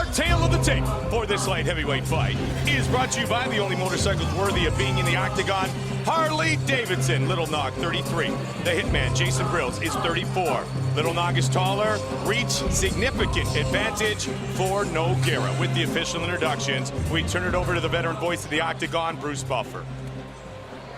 Our tale of the tape for this light heavyweight fight is brought to you by the only motorcycles worthy of being in the octagon, Harley-Davidson. Little Nog, 33. The hitman, Jason BRILZ, is 34. Little Nog is taller. Reach, significant advantage for Nogueira. With the official introductions, we turn it over to the veteran voice of the octagon, Bruce Buffer.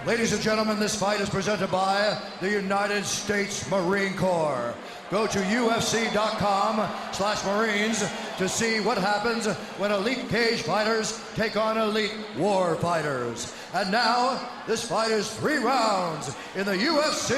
Ladies and gentlemen, this fight is presented by the United States Marine Corps. Go to UFC.com/Marines to see what happens when elite cage fighters take on elite war fighters. And now, this fight is 3 rounds in the UFC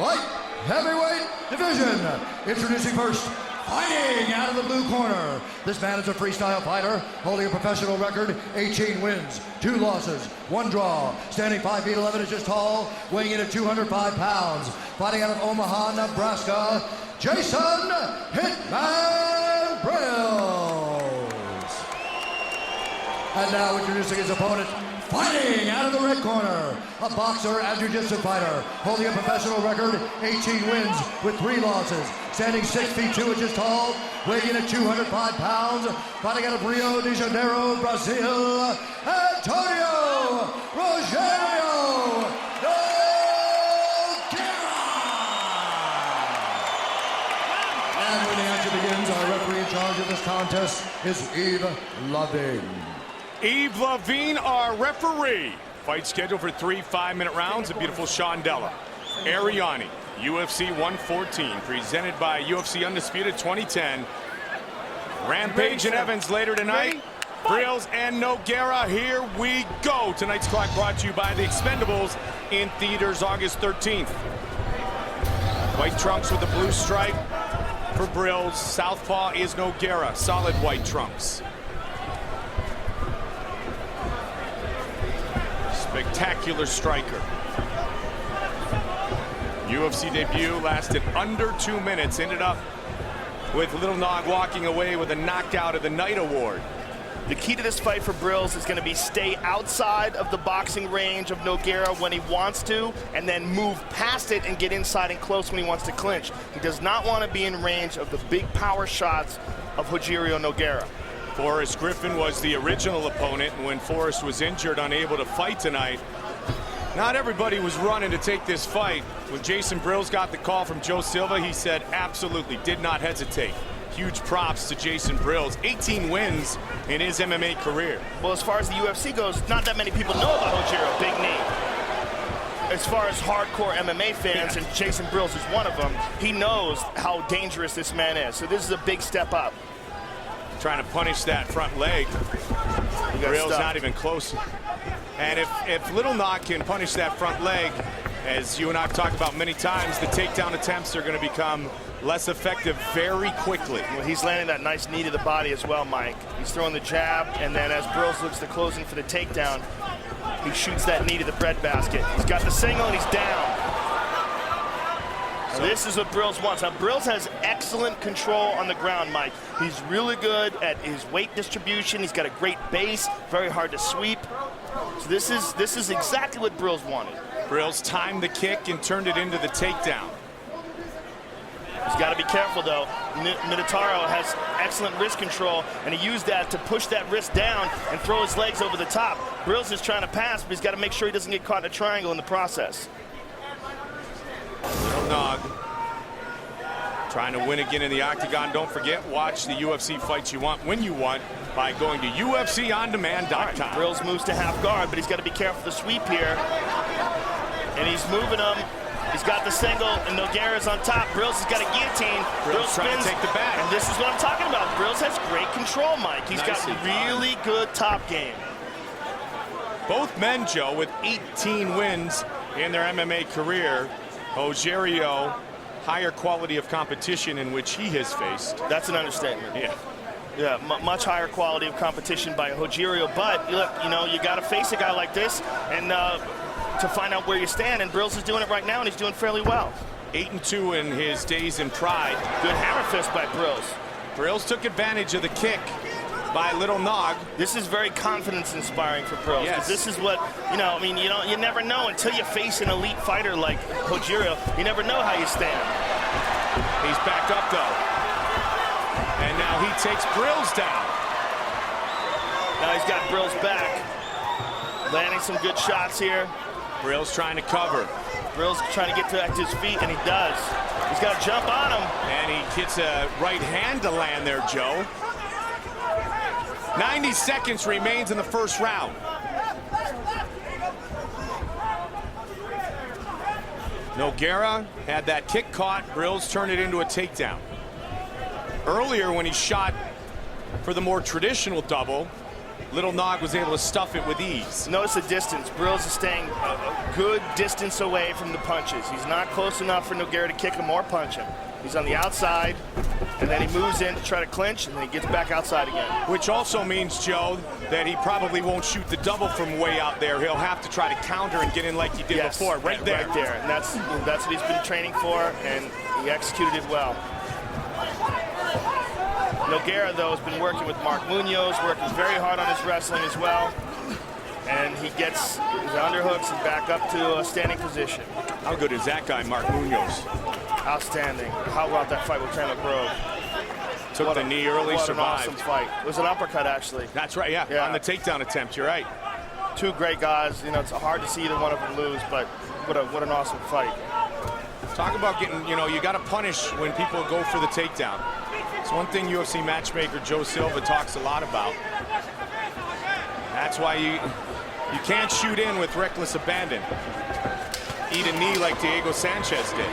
light heavyweight division. Introducing first, fighting out of the blue corner. This man is a freestyle fighter, holding a professional record, 18 wins, 2 losses, 1 draw, standing 5 feet 11 inches tall, weighing in at 205 pounds. Fighting out of Omaha, Nebraska, Jason Hitman BRILZ. And now introducing his opponent, fighting out of the red corner, a boxer and jiu-jitsu fighter, holding a professional record, 18 wins with 3 losses, standing 6 feet 2 inches tall, weighing in at 205 pounds, fighting out of Rio de Janeiro, Brazil, Antonio Rogerio Nogueira. And when the action begins, our referee in charge of this contest is Yves Lavigne. Yves Lavigne, our referee. Fight scheduled for 3 5-minute rounds. A beautiful Shondella. Ariani, UFC 114, presented by UFC Undisputed 2010. Rampage and Evans later tonight. BRILZ and Nogueira, here we go. Tonight's clock brought to you by The Expendables, in theaters August 13th. White trunks with the blue stripe for BRILZ. Southpaw is Nogueira, solid white trunks. Spectacular striker. UFC debut lasted under 2 minutes. Ended up with Little Nog walking away with a knockout of the night award. The key to this fight for BRILZ is going to be stay outside of the boxing range of Nogueira when he wants to, and then move past it and get inside and close when he wants to clinch. He does not want to be in range of the big power shots of Rogerio Nogueira. Forrest Griffin was the original opponent, and when Forrest was injured, unable to fight tonight, not everybody was running to take this fight. When Jason BRILZ got the call from Joe Silva, he said absolutely, did not hesitate. Huge props to Jason BRILZ. 18 wins in his MMA career. Well, as far as the UFC goes, not that many people know about Rogerio, big name. As far as hardcore MMA fans, and Jason BRILZ is one of them, he knows how dangerous this man is. So this is a big step up. Trying to punish that front leg. BRILZ not even close. And if Little Nog can punish that front leg, as you and I have talked about many times, the takedown attempts are going to become less effective very quickly. Well, he's landing that nice knee to the body as well, Mike. He's throwing the jab, and then as BRILZ looks to close in for the takedown, he shoots that knee to the breadbasket. He's got the single, and he's down. So this is what BRILZ wants. Now, BRILZ has excellent control on the ground, Mike. He's really good at his weight distribution. He's got a great base, very hard to sweep. So this is exactly what BRILZ wanted. BRILZ timed the kick and turned it into the takedown. He's got to be careful, though. Minotauro has excellent wrist control, and he used that to push that wrist down and throw his legs over the top. BRILZ is trying to pass, but he's got to make sure he doesn't get caught in a triangle in the process. Little Nog trying to win again in the octagon. Don't forget, watch the UFC fights you want when you want by going to UFCOnDemand.com. Right, BRILZ moves to half guard, but he's got to be careful of the sweep here. And he's moving him. He's got the single, and Nogueira's on top. BRILZ has got a guillotine. BRILZ trying to take the back. And this is what I'm talking about. BRILZ has great control, Mike. He's got really good top game. Both men, Joe, with 18 wins in their MMA career. Rogerio, higher quality of competition in which he has faced. That's an understatement. Yeah, much higher quality of competition by Rogerio. But look, you know, you got to face a guy like this and to find out where you stand. And BRILZ is doing it right now, and he's doing fairly well. 8-2 in his days in Pride. Good hammer fist by BRILZ. BRILZ took advantage of the kick by Little Nog. This is very confidence-inspiring for BRILZ. Yes. This is what, you know, I mean, you never know until you face an elite fighter like Rogerio. You never know how you stand. He's backed up, though. And now Now he takes BRILZ down. Now he's got BRILZ back. Landing some good shots here. BRILZ trying to cover. BRILZ trying to get to his feet, and he does. He's got to jump on him. And he gets a right hand to land there, Joe. 90 seconds remains in the first round. Nogueira had that kick caught. BRILZ turned it into a takedown. Earlier, when he shot for the more traditional double, Little Nog was able to stuff it with ease. Notice the distance. BRILZ is staying a good distance away from the punches. He's not close enough for Nogueira to kick him or punch him. He's on the outside, and then he moves in to try to clinch, and then he gets back outside again. Which also means, Joe, that he probably won't shoot the double from way out there. He'll have to try to counter and get in like he did before, right there. Right there, and that's what he's been training for, and he executed it well. Nogueira, though, has been working with Mark Munoz, working very hard on his wrestling as well. And he gets his underhooks and back up to a standing position. How good is that guy, Mark Munoz? Outstanding. How about that fight with Kendall Grove? Took the knee early, survived. An awesome fight. It was an uppercut, actually. That's right, yeah, on the takedown attempt, you're right. Two great guys. You know, it's hard to see either one of them lose, but what an awesome fight. Talk about getting, you know, you got to punish when people go for the takedown. It's one thing UFC matchmaker Joe Silva talks a lot about. That's why you can't shoot in with reckless abandon. Eat a knee like Diego Sanchez did.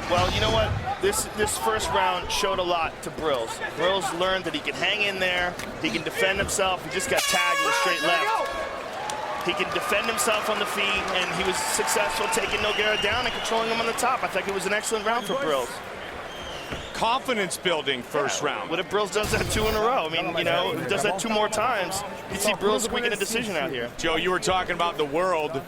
Well, you know what? This first round showed a lot to BRILZ. BRILZ learned that he can hang in there, he can defend himself. He just got tagged with a straight left. He can defend himself on the feet, and he was successful taking Nogueira down and controlling him on the top. I think it was an excellent round for BRILZ. Confidence building first round. What if BRILZ does that 2 in a row? I mean, you know, if he does that 2 more times, you'd see BRILZ squeaking a decision out here. Joe, you were talking about the world,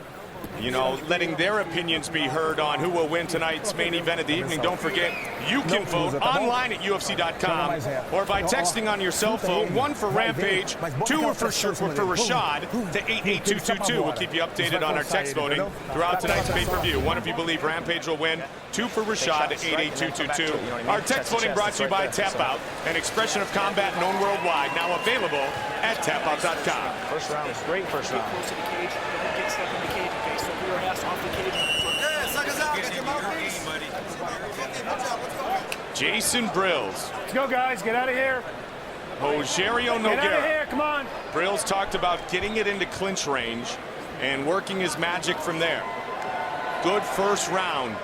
you know, letting their opinions be heard on who will win tonight's main event of the evening. Don't forget, you can vote online at UFC.com or by texting on your cell phone, 1 for Rampage, 2 for Rashad to 88222. We'll keep you updated on our text voting throughout tonight's pay-per-view. 1 if you believe Rampage will win, 2 for Rashad to 88222. Our text voting brought to you by Tap Out, an expression of combat known worldwide, now available at tapout.com. First round is great. First round. Close to the cage, then get stuck in the cage. Okay, so we were asked off the cage. Yeah, suck us out. Get your mouthpiece. Jason BRILZ. Let's go, guys. Get out of here. Rogerio Nogueira. Get out of here. Come on. BRILZ talked about getting it into clinch range and working his magic from there. Good first round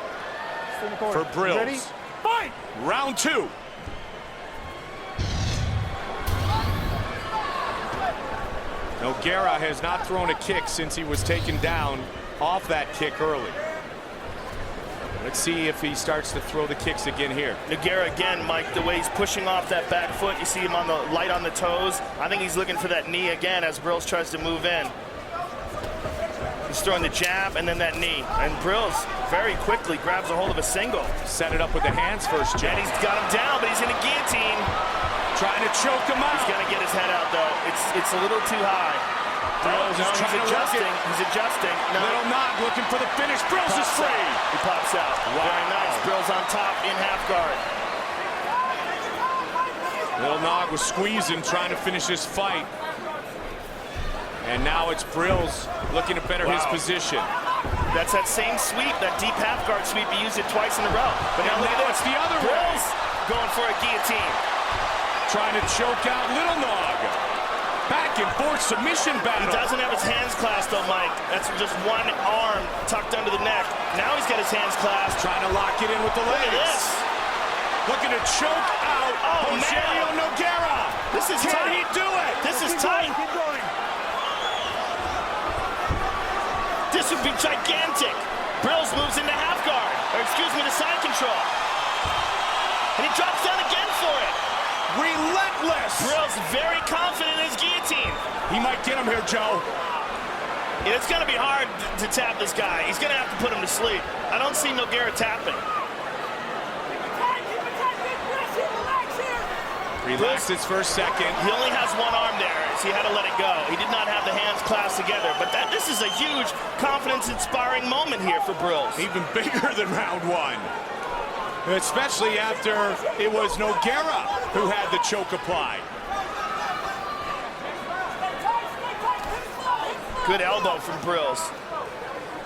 for BRILZ. Ready? Fight! Round 2. Nogueira has not thrown a kick since he was taken down off that kick early. Let's see if he starts to throw the kicks again here. Nogueira again, Mike, the way he's pushing off that back foot, you see him on the light on the toes. I think he's looking for that knee again as BRILZ tries to move in. He's throwing the jab and then that knee. And BRILZ very quickly grabs a hold of a single. Set it up with the hands first, Jay. And he's got him down, but he's in a guillotine. Trying to choke him out. He's got to get his head out, though. It's a little too high. BRILZ is trying to adjusting. He's adjusting. No. Little Nog looking for the finish. BRILZ is free. He pops out. Wow. Very nice. BRILZ on top in half guard. Little Nog was squeezing, trying to finish this fight. And now it's BRILZ looking to better his position. That's that same sweep, that deep half guard sweep. He used it twice in a row. But now look at this. The other BRILZ going for a guillotine. Trying to choke out Little Nog. Back and forth submission battle. He doesn't have his hands clasped though, Mike. That's just one arm tucked under the neck. Now he's got his hands clasped. Trying to lock it in with the legs. Look at this. Looking to choke out Rogerio Nogueira. This is Can tight. he do it? This is tight. Keep going. This would be gigantic. BRILZ moves into half guard. Or excuse me, to side control. And he drops down again for it. Relentless. BRILZ very confident in his guillotine. He might get him here, Joe. It's going to be hard to tap this guy. He's going to have to put him to sleep. I don't see Nogueira tapping. Relaxed his first second. He only has one arm there, so he had to let it go. He did not have the hands clasped together. But this is a huge confidence-inspiring moment here for BRILZ. Even bigger than round 1. Especially after it was Nogueira who had the choke applied. Good elbow from BRILZ.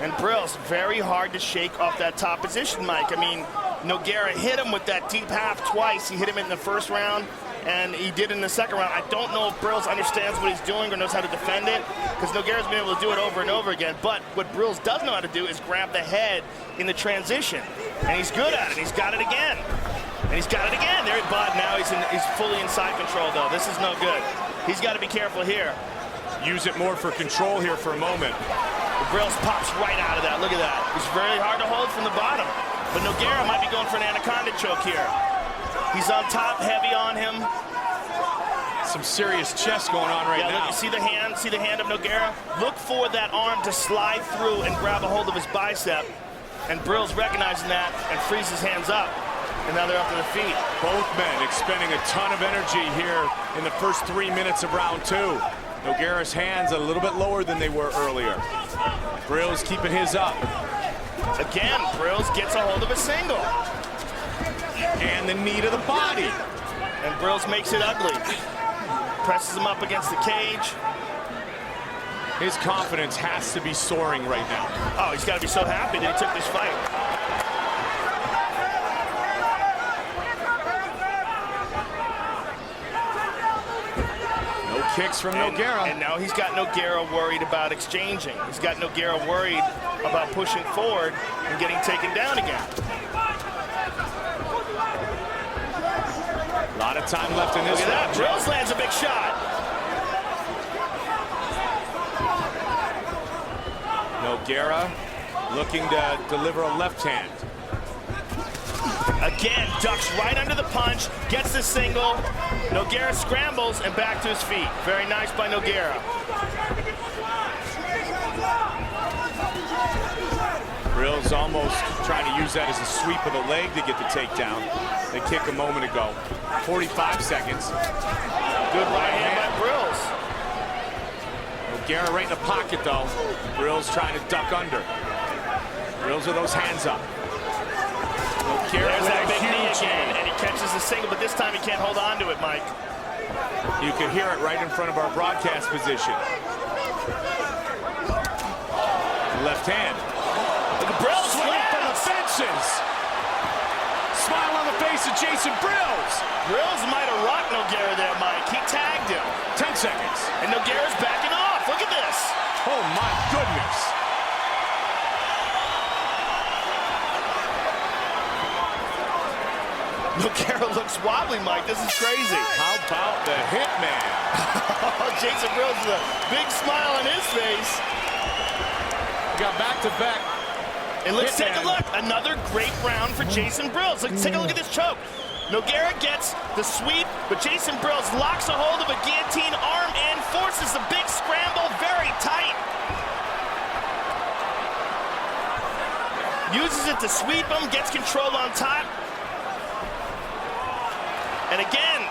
And BRILZ, very hard to shake off that top position, Mike. I mean, Nogueira hit him with that deep half twice. He hit him in the first round, and he did in the second round. I don't know if BRILZ understands what he's doing or knows how to defend it, because Nogueira's been able to do it over and over again. But what BRILZ does know how to do is grab the head in the transition. And he's good at it. He's got it again. And he's got it again. There, but now he's fully in side control, though. This is no good. He's got to be careful here. Use it more for control here for a moment. BRILZ pops right out of that. Look at that. It's very hard to hold from the bottom. But Nogueira might be going for an anaconda choke here. He's on top, heavy on him. Some serious chest going on right now. Look, see the hand of Nogueira? Look for that arm to slide through and grab a hold of his bicep. And BRILZ recognizing that and frees his hands up. And now they're up to their feet. Both men expending a ton of energy here in the first 3 minutes of round 2. Nogueira's hands a little bit lower than they were earlier. BRILZ keeping his up. Again, BRILZ gets a hold of a single. And the knee to the body. And BRILZ makes it ugly. Presses him up against the cage. His confidence has to be soaring right now. Oh, he's got to be so happy that he took this fight. Kicks from Nogueira. And now he's got Nogueira worried about exchanging. He's got Nogueira worried about pushing forward and getting taken down again. A lot of time left in this Look at that. round. BRILZ lands a big shot. Nogueira looking to deliver a left hand. Again, ducks right under the punch, gets the single. Nogueira scrambles and back to his feet. Very nice by Nogueira. BRILZ almost trying to use that as a sweep of the leg to get the takedown. The kick a moment ago. 45 seconds. Good right hand by BRILZ. Nogueira right in the pocket though. BRILZ trying to duck under. BRILZ with those hands up. There's that big knee again, and he catches the single, but this time he can't hold on to it, Mike. You can hear it right in front of our broadcast position. Left hand. Look at BRILZ Sweep from the fences. Smile on the face of Jason BRILZ. BRILZ might have rocked Nogueira there, Mike. He tagged him. 10 seconds. And Nogueira's backing off. Look at this. Oh, my goodness. Nogueira looks wobbly, Mike. This is crazy. How about the hitman? Jason BRILZ with a big smile on his face. Got back-to-back. And let's take a hitman. look. Another great round for Jason BRILZ. Let's take a look at this choke. Nogueira gets the sweep, but Jason BRILZ locks a hold of a guillotine arm and forces the big scramble very tight. Uses it to sweep him, gets control on top. And again,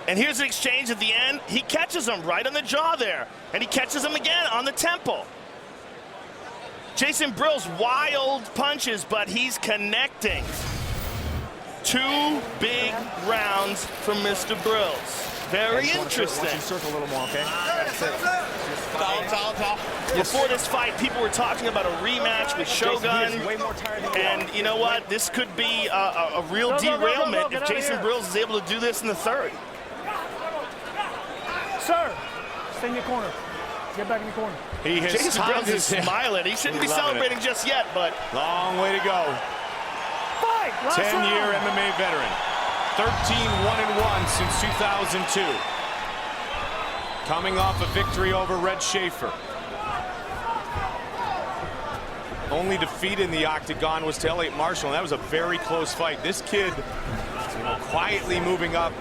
and here's an exchange at the end. He catches him right on the jaw there, and he catches him again on the temple. Jason BRILZ, wild punches, but he's connecting. 2 big rounds from Mr. BRILZ. Very interesting. Circle a little more, okay? Before this fight, people were talking about a rematch with Shogun. And you know what? This could be a real derailment if Jason BRILZ is able to do this in the third. Sir, stay in your corner. Get back in the corner. He has Jason timed BRILZ is his smiling. He shouldn't be Loving celebrating it. just yet, but Long way to go. Fight! 10-year MMA veteran. 13-1-1 since 2002. Coming off a victory over Red Schaefer. Only defeat in the octagon was to Elliot Marshall, and that was a very close fight. This kid quietly moving up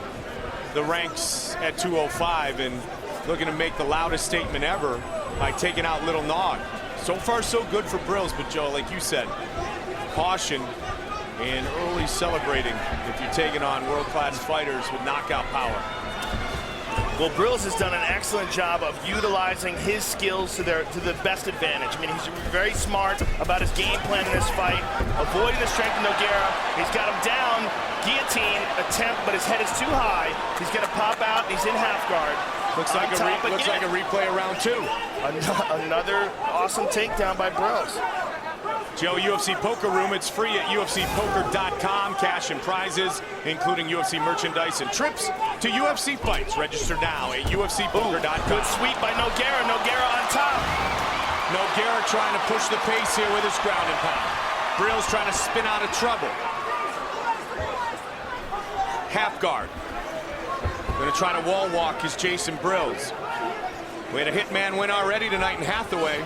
the ranks at 205 and looking to make the loudest statement ever by taking out Little Nog. So far, so good for BRILZ, but Joe, like you said, caution and early celebrating if you're taking on world-class fighters with knockout power. Well, BRILZ has done an excellent job of utilizing his skills to the best advantage. I mean, he's very smart about his game plan in this fight, avoiding the strength of Nogueira. He's got him down, guillotine attempt, but his head is too high. He's going to pop out, he's in half guard. Looks like a replay of round 2. Another awesome takedown by BRILZ. Joe, UFC Poker Room, it's free at UFCpoker.com. Cash and prizes, including UFC merchandise and trips to UFC fights. Register now at UFCpoker.com. Good sweep by Nogueira. Nogueira on top. Nogueira trying to push the pace here with his ground and pound. BRILZ trying to spin out of trouble. Half guard. Going to try to wall walk is Jason BRILZ. We had a hitman win already tonight in Hathaway.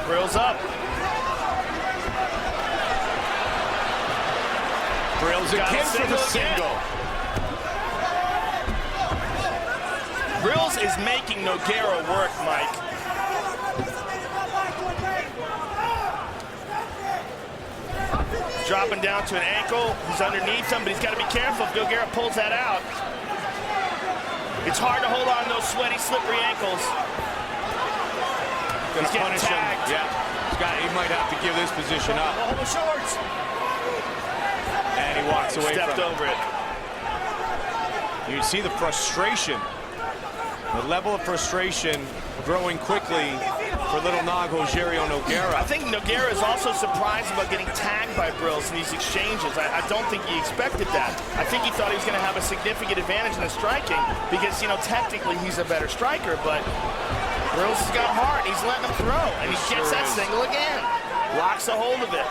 BRILZ up. BRILZ again for the single. BRILZ is making Nogueira work, Mike. Dropping down to an ankle. He's underneath him, but he's got to be careful if Nogueira pulls that out. It's hard to hold on to those sweaty, slippery ankles. Gonna punish him. Yeah, he might have to give this position up. Hold the shorts. And he walks away Stepped from over it. You see the frustration, the level of frustration growing quickly for little Nogueira. I think Nogueira is also surprised about getting tagged by BRILZ in these exchanges. I don't think he expected that. I think he thought he was going to have a significant advantage in the striking because, you know, technically he's a better striker, but BRILZ has got heart. He's letting him throw, and he gets that single again. Locks a hold of it.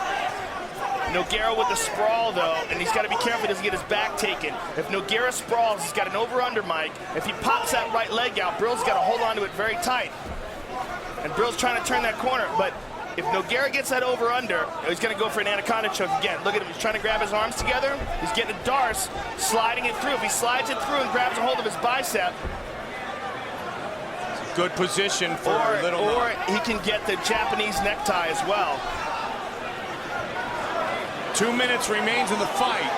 Nogueira with the sprawl, though, and he's got to be careful he doesn't get his back taken. If Nogueira sprawls, he's got an over-under, Mike. If he pops that right leg out, BRILZ's got to hold on to it very tight. And BRILZ trying to turn that corner, but if Nogueira gets that over-under, he's going to go for an anaconda choke again. Look at him, he's trying to grab his arms together. He's getting a darce, sliding it through. If he slides it through and grabs a hold of his bicep, good position for little Or Nog. he can get the Japanese necktie as well. 2 minutes remains in the fight.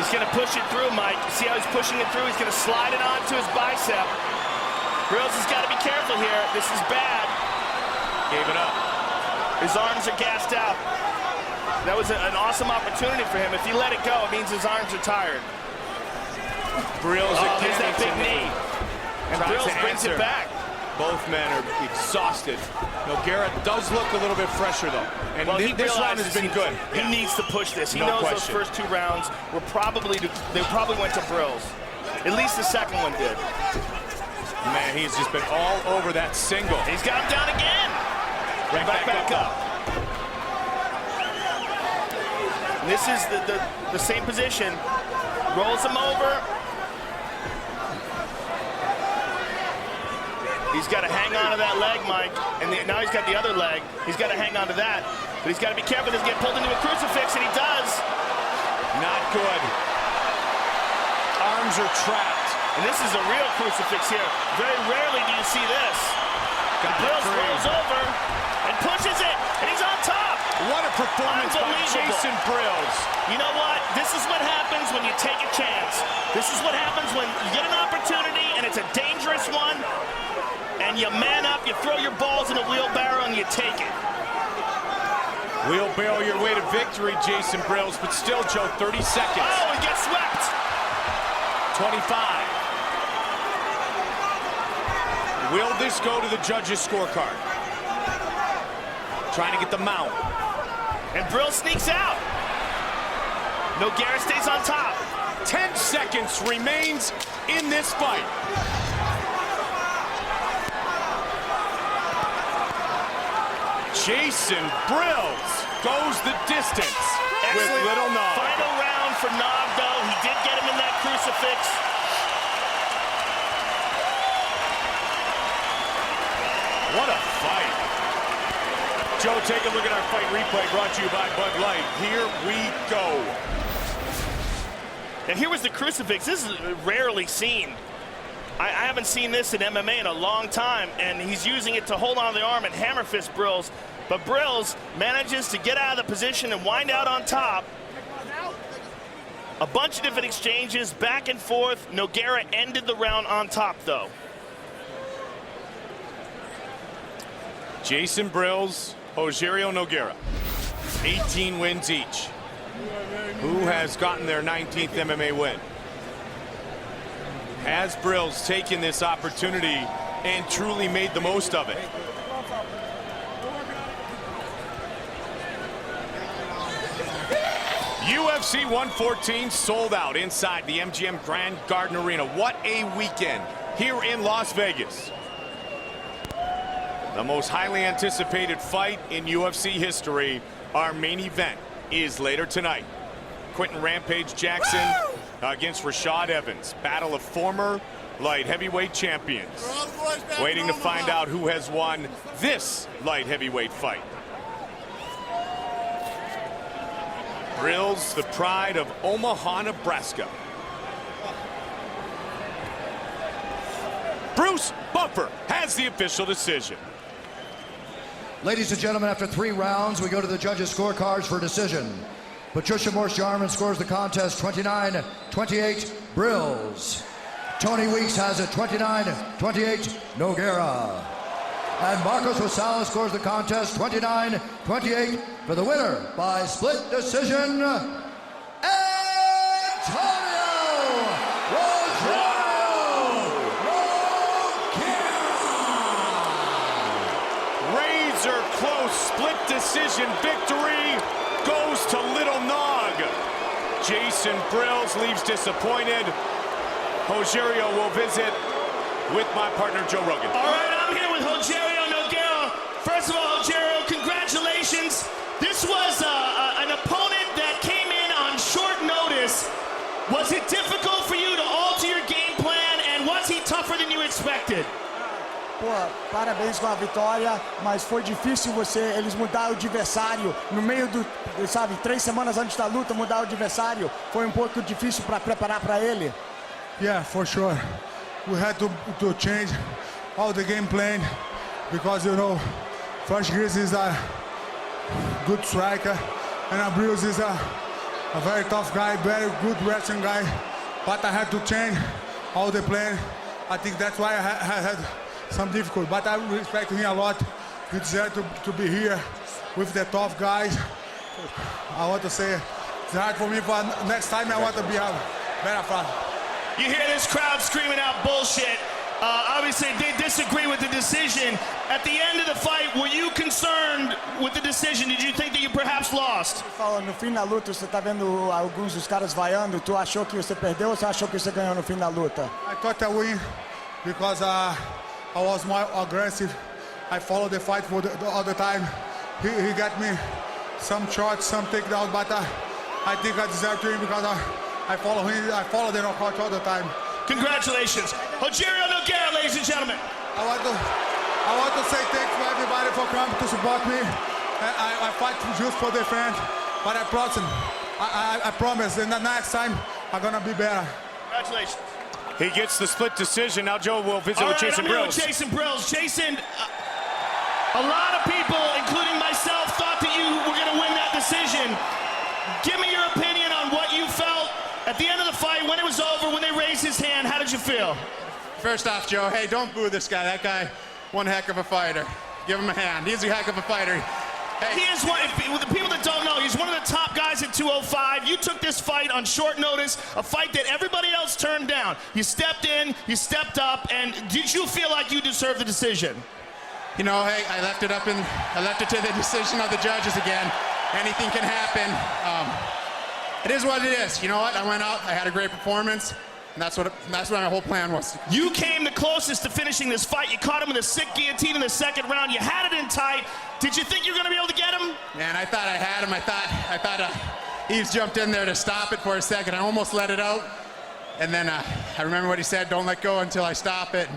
He's going to push it through, Mike. See how he's pushing it through? He's going to slide it onto his bicep. BRILZ has got to be careful here. This is bad. Gave it up. His arms are gassed out. That was an awesome opportunity for him. If he let it go, it means his arms are tired. BRILZ again. There's that big knee. And BRILZ brings it back. Both men are exhausted. Nogueira does look a little bit fresher, though. And well, this round has been good. He needs to push this. He No knows question. those first 2 rounds were probably went to BRILZ. At least the second one did. Man, he's just been all over that single. He's got him down again. Back up. And this is the same position. Rolls him over. He's got to hang on to that leg, Mike. And now he's got the other leg. He's got to hang on to that. But he's got to be careful. He doesn't get pulled into a crucifix, and he does. Not good. Arms are trapped. And this is a real crucifix here. Very rarely do you see this. BRILZ rolls over and pushes it, and he's on top. What a performance by Jason BRILZ. You know what? This is what happens when you take a chance. This is what happens when you get an opportunity, and it's a dangerous one. And you man up, you throw your balls in a wheelbarrow, and you take it. Wheelbarrow your way to victory, Jason BRILZ, but still, Joe, 30 seconds. Oh, and gets swept. 25. Will this go to the judges' scorecard? Trying to get the mount. And BRILZ sneaks out. Nogueira stays on top. 10 seconds remains in this fight. Jason BRILZ goes the distance with little Nog. Final round for Nog, though. He did get him in that crucifix. What a fight. Joe, take a look at our fight replay brought to you by Bud Light. Here we go. Now, here was the crucifix. This is rarely seen. I haven't seen this in MMA in a long time, and he's using it to hold on to the arm and hammer fist BRILZ. But BRILZ manages to get out of the position and wind out on top. A bunch of different exchanges, back and forth. Nogueira ended the round on top, though. Jason BRILZ, Rogerio Nogueira, 18 wins each. Who has gotten their 19th MMA win? Has BRILZ taken this opportunity and truly made the most of it? UFC 114 sold out inside the MGM Grand Garden Arena. What a weekend here in Las Vegas. The most highly anticipated fight in UFC history. Our main event is later tonight. Quentin Rampage Jackson against Rashad Evans. Battle of former light heavyweight champions. Waiting to find out who has won this light heavyweight fight. BRILZ, the pride of Omaha, Nebraska. Bruce Buffer has the official decision. Ladies and gentlemen, after 3 rounds, we go to the judges' scorecards for decision. Patricia Morse-Jarman scores the contest 29-28, BRILZ. Tony Weeks has it 29-28, Nogueira. And Marcos Rosales scores the contest 29-28 for the winner by split decision, Antonio Rogerio Nogueira. Razor close split decision victory goes to Little Nog. Jason BRILZ leaves disappointed. Rogerio will visit with my partner Joe Rogan. All right, I'm here with Rogerio Nogueira. First of all, Rogerio, congratulations. This was an opponent that came in on short notice. Was it difficult for you to alter your game plan, and was he tougher than you expected? Pô, parabéns com a vitória, mas foi difícil eles mudaram o adversário no meio do, sabe, 3 semanas antes da luta, mudar o adversário. Foi pouco difícil para preparar para ele. Yeah, for sure. We had to change all the game plan because, you know, First Grizz is a good striker and BRILZ is a very tough guy, very good wrestling guy. But I had to change all the plan. I think that's why I had some difficulty. But I respect him a lot. He deserves to be here with the tough guys. I want to say it's hard for me, but next time I want to be a better fighter. You hear this crowd screaming out bullshit. Obviously, they disagree with the decision. At the end of the fight, were you concerned with the decision? Did you think that you perhaps lost? No fim da luta, você tá vendo alguns dos caras vaiando. Tu achou que você perdeu ou você achou que você ganhou no fim da luta? I thought I win because I was more aggressive. I followed the fight for the other time. He got me some shots, some takedowns, but I think I deserve to win because I follow him. I follow the knockout all the time. Congratulations. Rogerio Nogueira, ladies and gentlemen. I want to say thanks to everybody for coming to support me. I fight just for the fans, but I promise, and the next time I'm gonna be better. Congratulations. He gets the split decision. Now Joe will visit with Jason BRILZ. Jason BRILZ. Jason, a lot of people, including myself, thought that you were going to win that decision. Give me your opinion on what you felt at the end of the fight, when it was over, when they raised his hand. How did you feel? First off, Joe, hey, don't boo this guy. That guy, one heck of a fighter. Give him a hand. He's a heck of a fighter. Hey. He is one, with the people that don't know, he's one of the top guys at 205. You took this fight on short notice, a fight that everybody else turned down. You stepped in, you stepped up, and did you feel like you deserved the decision? You know, hey, I left it to the decision of the judges again. Anything can happen. It is what it is. You know what? I went out, I had a great performance, and that's what my whole plan was. You came the closest to finishing this fight. You caught him with a sick guillotine in the second round. You had it in tight. Did you think you were going to be able to get him? Man, I thought I had him. I thought Eves jumped in there to stop it for a second. I almost let it out. And then I remember what he said, don't let go until I stop it.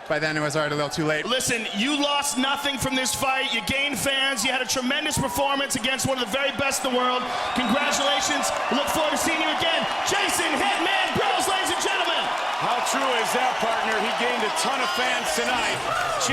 By then, it was already a little too late. Listen, you lost nothing from this fight. You gained fans. You had a tremendous performance against one of the very best in the world. Congratulations. We look forward to seeing you again. Jason Hitman BRILZ, ladies and gentlemen. How true is that, partner? He gained a ton of fans tonight.